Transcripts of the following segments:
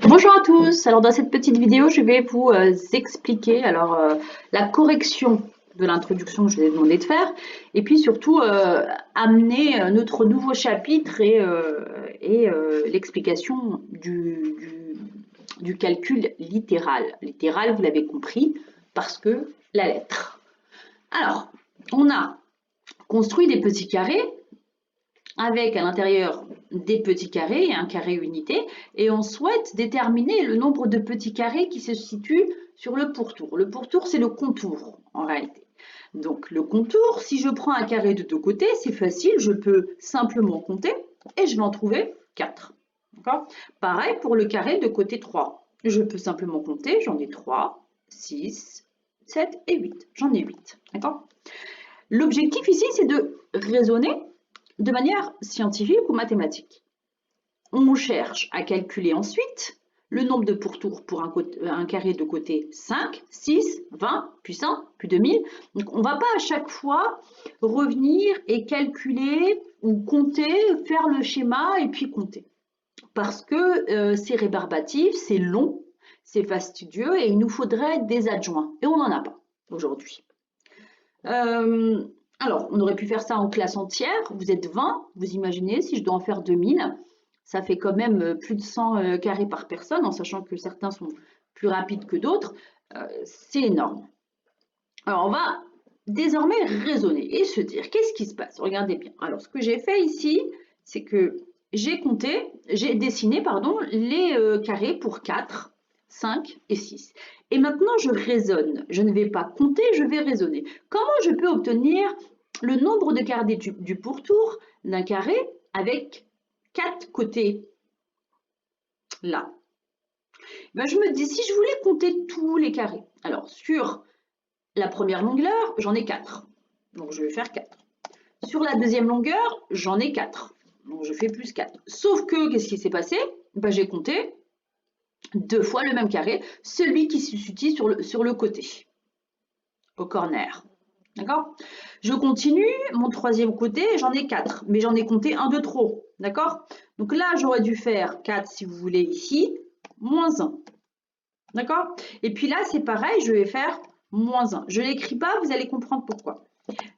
Bonjour à tous, alors dans cette petite vidéo je vais vous expliquer la correction de l'introduction que je vous ai demandé de faire et puis surtout amener notre nouveau chapitre et l'explication du calcul littéral. Littéral, vous l'avez compris, parce que la lettre. Alors, on a construit des petits carrés avec à l'intérieur des petits carrés et un carré unité, et on souhaite déterminer le nombre de petits carrés qui se situent sur le pourtour. Le pourtour, c'est le contour en réalité. Donc le contour, si je prends un carré de deux côtés, c'est facile, je peux simplement compter et je vais en trouver 4. Pareil pour le carré de côté 3. Je peux simplement compter, j'en ai 3, 6, 7 et 8. J'en ai 8. L'objectif ici, c'est de raisonner de manière scientifique ou mathématique. On cherche à calculer ensuite le nombre de pourtours pour un carré de côté 5, 6, 20, puis 100, puis 2000. Donc on ne va pas à chaque fois revenir et calculer ou compter, faire le schéma et puis compter. Parce que c'est rébarbatif, c'est long, c'est fastidieux et il nous faudrait des adjoints. Et on n'en a pas aujourd'hui. Alors, on aurait pu faire ça en classe entière. Vous êtes 20, vous imaginez, si je dois en faire 2000, ça fait quand même plus de 100 carrés par personne, en sachant que certains sont plus rapides que d'autres. C'est énorme. Alors, on va désormais raisonner et se dire, qu'est-ce qui se passe? Regardez bien. Alors, ce que j'ai fait ici, c'est que j'ai dessiné, les carrés pour 4, 5 et 6. Et maintenant, je raisonne. Je ne vais pas compter, je vais raisonner. Comment je peux obtenir le nombre de carrés du pourtour d'un carré avec 4 côtés là? Je me dis, si je voulais compter tous les carrés, alors sur la première longueur, j'en ai 4. Donc, je vais faire 4. Sur la deuxième longueur, j'en ai 4. Donc, je fais plus 4. Sauf que, qu'est-ce qui s'est passé? J'ai compté 2 fois le même carré, celui qui se situe sur le côté, au corner. D'accord? Je continue, mon troisième côté, j'en ai 4, mais j'en ai compté un de trop. D'accord? Donc là, j'aurais dû faire 4, si vous voulez, ici, moins 1. D'accord? Et puis là, c'est pareil, je vais faire moins 1. Je ne l'écris pas, vous allez comprendre pourquoi.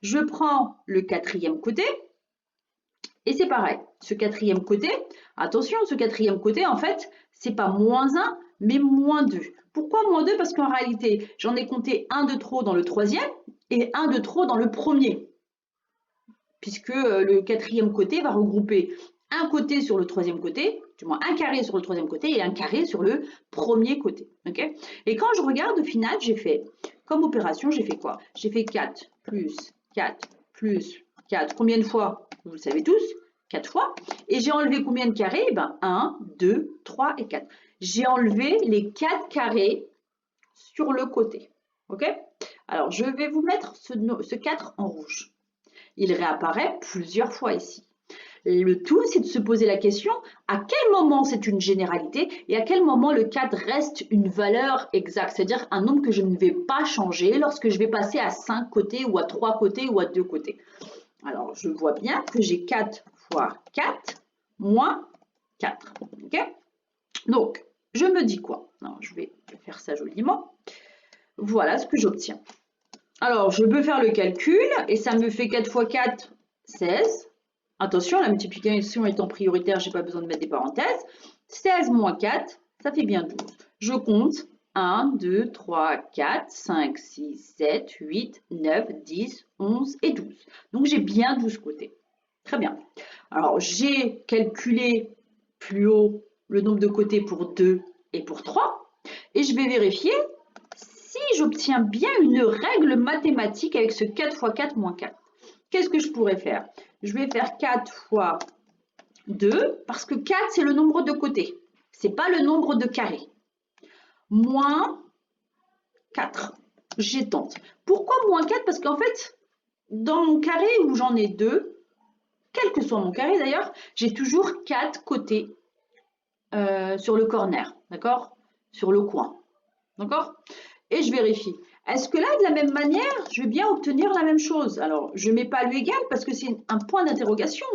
Je prends le quatrième côté, et c'est pareil, ce quatrième côté, attention, ce quatrième côté, en fait, c'est pas moins 1, mais moins 2. Pourquoi moins 2? Parce qu'en réalité, j'en ai compté un de trop dans le troisième et un de trop dans le premier, puisque le quatrième côté va regrouper un côté sur le troisième côté, du moins un carré sur le troisième côté et un carré sur le premier côté. Okay? Et quand je regarde, au final, j'ai fait, comme opération, j'ai fait quoi? J'ai fait 4 plus 4 plus 4. Combien de fois? Vous le savez tous, 4 fois. Et j'ai enlevé combien de carrés? 1, 2, 3 et 4. J'ai enlevé les 4 carrés sur le côté. Ok? Alors, je vais vous mettre ce 4 en rouge. Il réapparaît plusieurs fois ici. Le tout, c'est de se poser la question, à quel moment c'est une généralité et à quel moment le 4 reste une valeur exacte, c'est-à-dire un nombre que je ne vais pas changer lorsque je vais passer à 5 côtés ou à 3 côtés ou à 2 côtés. Alors, je vois bien que j'ai 4 fois 4 moins 4. Okay? Donc, je me dis quoi? Alors, je vais faire ça joliment. Voilà ce que j'obtiens. Alors, je peux faire le calcul et ça me fait 4 fois 4, 16. Attention, la multiplication étant prioritaire, je n'ai pas besoin de mettre des parenthèses. 16 moins 4, ça fait bien 12. Je compte 1, 2, 3, 4, 5, 6, 7, 8, 9, 10, 11 et 12. Donc, j'ai bien 12 côtés. Très bien. Alors, j'ai calculé plus haut le nombre de côtés pour 2 et pour 3. Et je vais vérifier si j'obtiens bien une règle mathématique avec ce 4 fois 4 moins 4. Qu'est-ce que je pourrais faire? Je vais faire 4 fois 2, parce que 4, c'est le nombre de côtés. Ce n'est pas le nombre de carrés. Moins 4. J'étente. Pourquoi moins 4? Parce qu'en fait, dans mon carré où j'en ai 2, quel que soit mon carré d'ailleurs, j'ai toujours 4 côtés sur le corner, d'accord? Sur le coin, d'accord? Et je vérifie. Est-ce que là, de la même manière, je vais bien obtenir la même chose? Alors, je ne mets pas lui égal parce que c'est un point d'interrogation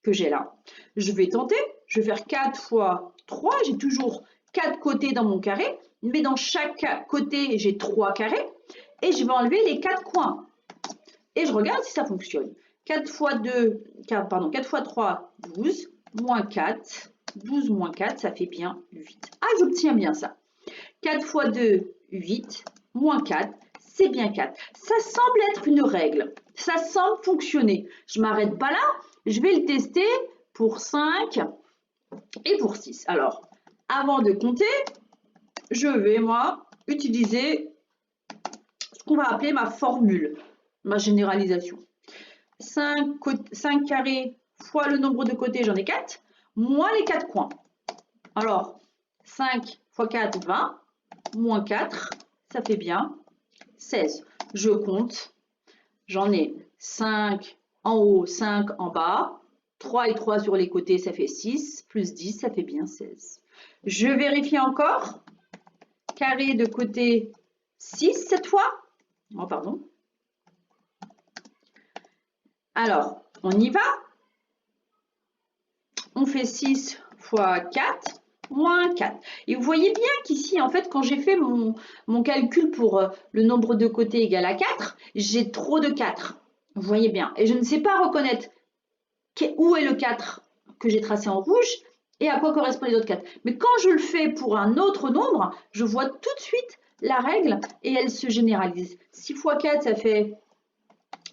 que j'ai là. Je vais tenter. Je vais faire 4 fois 3. J'ai toujours 4 côtés dans mon carré, mais dans chaque côté, j'ai 3 carrés. Et je vais enlever les 4 coins. Et je regarde si ça fonctionne. 4 fois 2, pardon, 4 fois 3, 12, moins 4. 12 moins 4, ça fait bien 8. Ah, j'obtiens bien ça. 4 fois 2, 8, moins 4, c'est bien 4. Ça semble être une règle. Ça semble fonctionner. Je ne m'arrête pas là. Je vais le tester pour 5 et pour 6. Alors, avant de compter, je vais, moi, utiliser ce qu'on va appeler ma formule, ma généralisation. 5 carrés fois le nombre de côtés, j'en ai 4, moins les 4 coins. Alors, 5 fois 4, 20, moins 4, ça fait bien 16. Je compte, j'en ai 5 en haut, 5 en bas, 3 et 3 sur les côtés, ça fait 6, plus 10, ça fait bien 16. Je vérifie encore, carré de côté 6 cette fois, oh pardon. Alors, on y va. On fait 6 fois 4, moins 4. Et vous voyez bien qu'ici, en fait, quand j'ai fait mon calcul pour le nombre de côtés égal à 4, j'ai trop de 4. Vous voyez bien. Et je ne sais pas reconnaître où est le 4 que j'ai tracé en rouge et à quoi correspondent les autres 4. Mais quand je le fais pour un autre nombre, je vois tout de suite la règle et elle se généralise. 6 fois 4, ça fait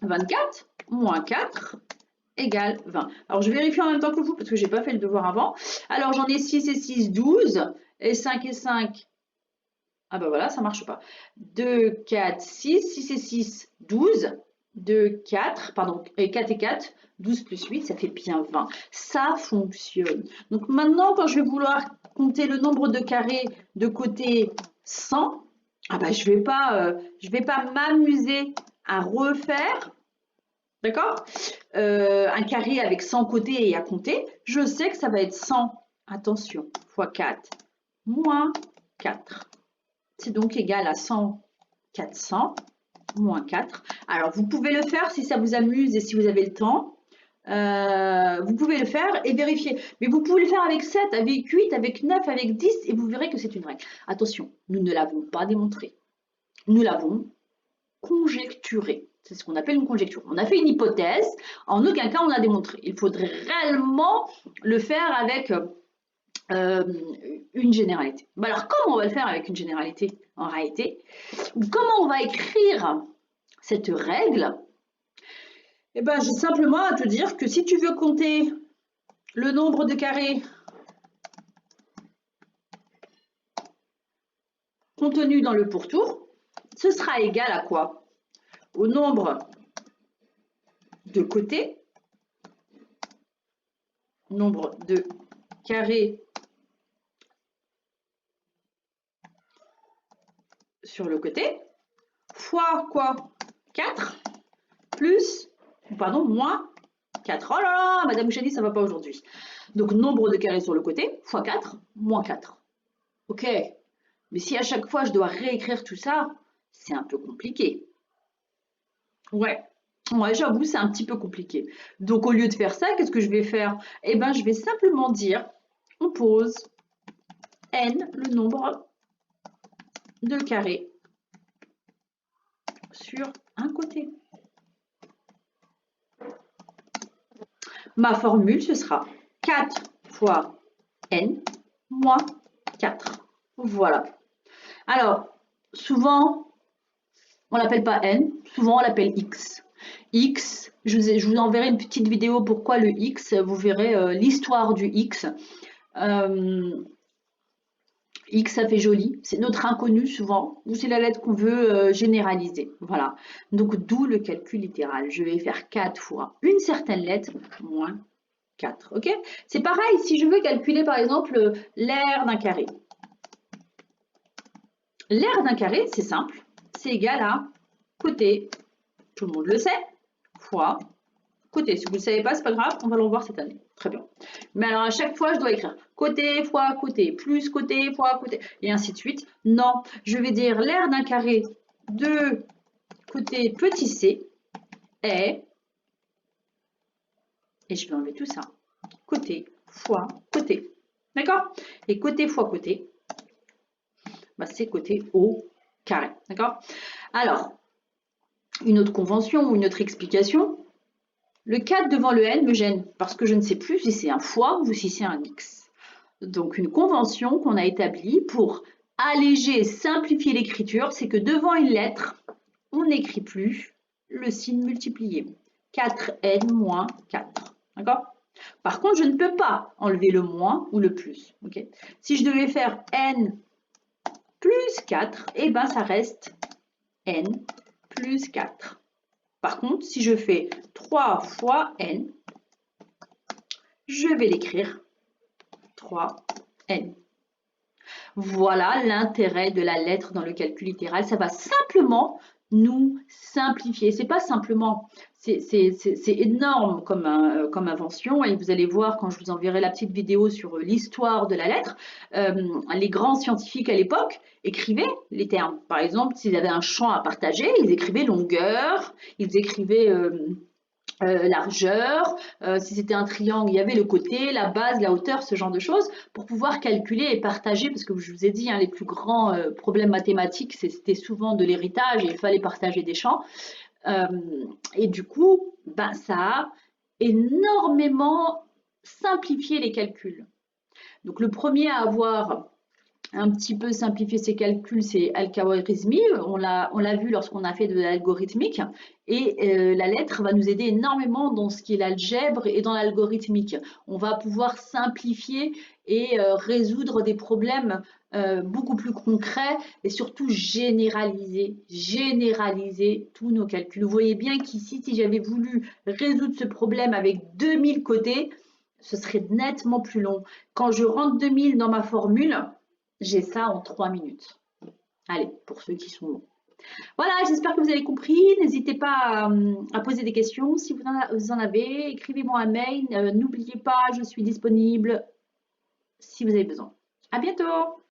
24, moins 4, égale 20. Alors, je vérifie en même temps que vous parce que je n'ai pas fait le devoir avant. Alors, j'en ai 6 et 6, 12. Et 5 et 5, ah ben voilà, ça ne marche pas. 2, 4, 6. 6 et 6, 12. 2, 4, pardon, et 4 et 4, 12 plus 8, ça fait bien 20. Ça fonctionne. Donc, maintenant, quand je vais vouloir compter le nombre de carrés de côté 100, ah ben, je vais pas m'amuser à refaire. D'accord, un carré avec 100 côtés et à compter, je sais que ça va être 100, attention, fois 4, moins 4. C'est donc égal à 100, 400, moins 4. Alors, vous pouvez le faire si ça vous amuse et si vous avez le temps. Vous pouvez le faire et vérifier. Mais vous pouvez le faire avec 7, avec 8, avec 9, avec 10 et vous verrez que c'est une règle. Attention, nous ne l'avons pas démontré. Nous l'avons conjecturé. C'est ce qu'on appelle une conjecture. On a fait une hypothèse, en aucun cas on l'a démontré. Il faudrait réellement le faire avec une généralité. Bah alors comment on va le faire avec une généralité en réalité? Ou comment on va écrire cette règle? Eh bien, j'ai simplement à te dire que si tu veux compter le nombre de carrés contenu dans le pourtour, ce sera égal à quoi? Au nombre de côtés, nombre de carrés sur le côté, fois quoi? 4 plus, pardon, moins 4. Oh là là, Madame Chani, ça ne va pas aujourd'hui. Donc, nombre de carrés sur le côté, fois 4, moins 4. Ok, mais si à chaque fois je dois réécrire tout ça, c'est un peu compliqué. Ouais, j'avoue, c'est un petit peu compliqué. Donc, au lieu de faire ça, qu'est-ce que je vais faire? Eh bien, je vais simplement dire, on pose n, le nombre de carrés sur un côté. Ma formule, ce sera 4 fois n moins 4. Voilà. Alors, souvent, on l'appelle pas n, souvent on l'appelle x. X, je vous enverrai une petite vidéo pourquoi le x, vous verrez l'histoire du x. X, ça fait joli, c'est notre inconnu souvent, ou c'est la lettre qu'on veut généraliser. Voilà, donc d'où le calcul littéral. Je vais faire 4 fois une certaine lettre, moins 4, ok? C'est pareil, si je veux calculer par exemple l'aire d'un carré. L'aire d'un carré, c'est simple, c'est égal à côté, tout le monde le sait, fois côté. Si vous ne le savez pas, c'est pas grave, on va le revoir cette année. Très bien. Mais alors à chaque fois, je dois écrire côté fois côté, plus côté fois côté, et ainsi de suite. Non, je vais dire l'aire d'un carré de côté petit c est, et je vais enlever tout ça, côté fois côté. D'accord? Et côté fois côté, bah, c'est côté au carré. D'accord? Alors, une autre convention ou une autre explication, le 4 devant le n me gêne parce que je ne sais plus si c'est un fois ou si c'est un x. Donc, une convention qu'on a établie pour alléger, simplifier l'écriture, c'est que devant une lettre, on n'écrit plus le signe multiplié. 4n moins 4. D'accord? Par contre, je ne peux pas enlever le moins ou le plus. Okay? Si je devais faire n plus 4, eh ben ça reste n plus 4. Par contre, si je fais 3 fois n, je vais l'écrire 3n. Voilà l'intérêt de la lettre dans le calcul littéral. Ça va simplement nous simplifier. C'est pas simplement, c'est énorme comme invention et vous allez voir quand je vous enverrai la petite vidéo sur l'histoire de la lettre, les grands scientifiques à l'époque écrivaient les termes. Par exemple, s'ils avaient un champ à partager, ils écrivaient longueur, ils écrivaient largeur, si c'était un triangle, il y avait le côté, la base, la hauteur, ce genre de choses, pour pouvoir calculer et partager, parce que je vous ai dit, hein, les plus grands problèmes mathématiques, c'était souvent de l'héritage et il fallait partager des champs. Et du coup, ben, ça a énormément simplifié les calculs. Donc le premier à avoir un petit peu simplifier ses calculs, c'est Al-Khwarizmi. On l'a vu lorsqu'on a fait de l'algorithmique. Et la lettre va nous aider énormément dans ce qui est l'algèbre et dans l'algorithmique. On va pouvoir simplifier et résoudre des problèmes beaucoup plus concrets et surtout généraliser tous nos calculs. Vous voyez bien qu'ici, si j'avais voulu résoudre ce problème avec 2000 côtés, ce serait nettement plus long. Quand je rentre 2000 dans ma formule, j'ai ça en 3 minutes. Allez, pour ceux qui sont bons. Voilà, j'espère que vous avez compris. N'hésitez pas à poser des questions. Si vous en avez, écrivez-moi un mail. N'oubliez pas, je suis disponible si vous avez besoin. À bientôt!